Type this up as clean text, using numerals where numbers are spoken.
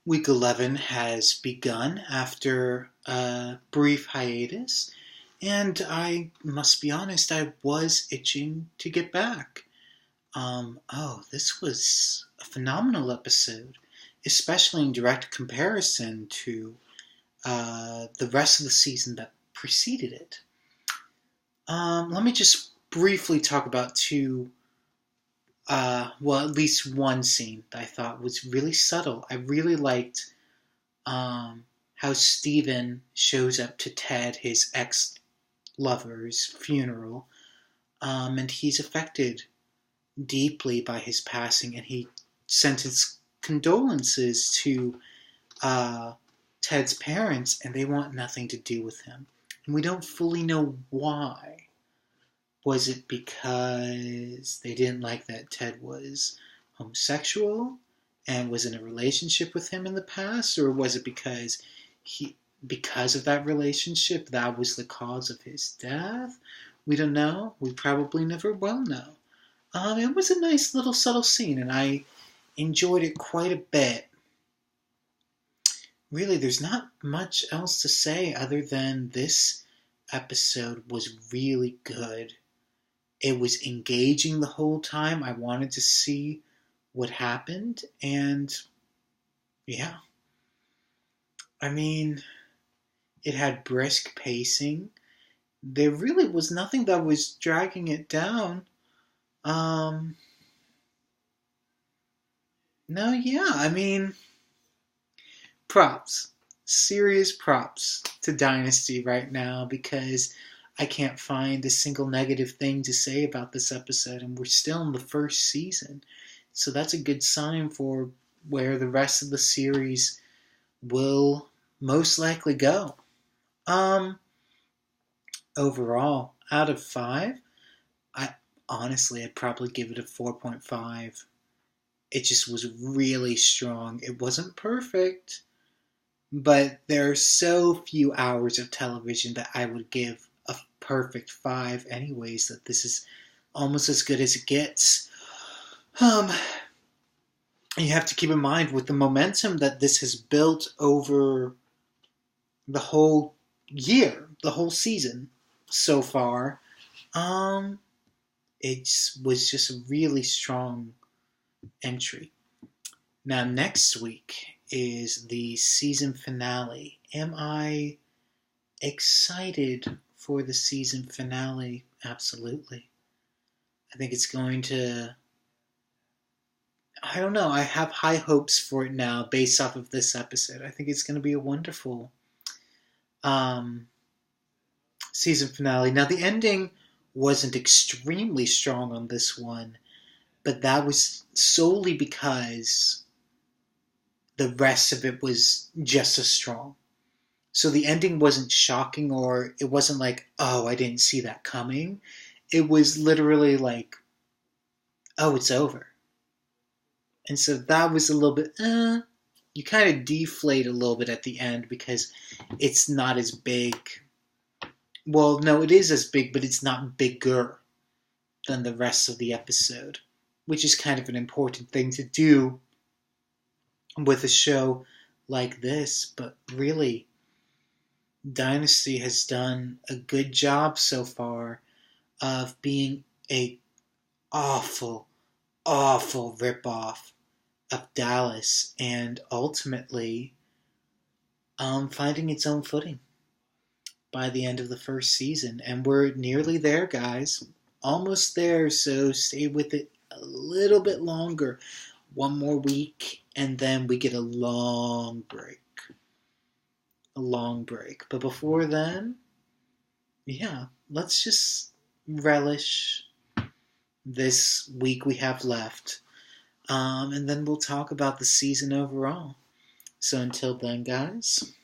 Week 11 has begun after a brief hiatus, and I must be honest, I was itching to get back. This was a phenomenal episode, especially in direct comparison to the rest of the season that preceded it. Let me just briefly talk about at least one scene that I thought was really subtle. I really liked how Steven shows up to Ted, his ex-lover's funeral, and he's affected deeply by his passing, and he sent his condolences to Ted's parents, and they want nothing to do with him. And we don't fully know why. Was it because they didn't like that Ted was homosexual and was in a relationship with him in the past, or was it because of that relationship that was the cause of his death? We don't know. We probably never will know. It was a nice little subtle scene, and I enjoyed it quite a bit. Really, there's not much else to say other than this episode was really good. It was engaging the whole time. I wanted to see what happened, and yeah. I mean, it had brisk pacing. There really was nothing that was dragging it down. No, yeah, I mean, props. Serious props to Dynasty right now, because I can't find a single negative thing to say about this episode, and we're still in the first season. So that's a good sign for where the rest of the series will most likely go. Overall, out of 5, I'd probably give it a 4.5. It just was really strong. It wasn't perfect, but there are so few hours of television that I would give a perfect 5 anyways, that this is almost as good as it gets. You have to keep in mind, with the momentum that this has built over the whole year, the whole season so far, it was just a really strong entry. Now, next week is the season finale. Am I excited for the season finale? Absolutely. I think it's going to... I don't know. I have high hopes for it now based off of this episode. I think it's going to be a wonderful season finale. Now, the ending wasn't extremely strong on this one, but that was solely because the rest of it was just as strong. So the ending wasn't shocking, or it wasn't like, oh, I didn't see that coming. It was literally like, oh, it's over. And so that was a little bit, you kind of deflate a little bit at the end, because it's not as big. Well, no, it is as big, but it's not bigger than the rest of the episode, which is kind of an important thing to do with a show like this. But really, Dynasty has done a good job so far of being a awful ripoff of Dallas, and ultimately finding its own footing by the end of the first season. And we're nearly there, guys. Almost there, so stay with it a little bit longer. One more week, and then we get a long break. But before then, yeah, let's just relish this week we have left. And then we'll talk about the season overall. So until then, guys,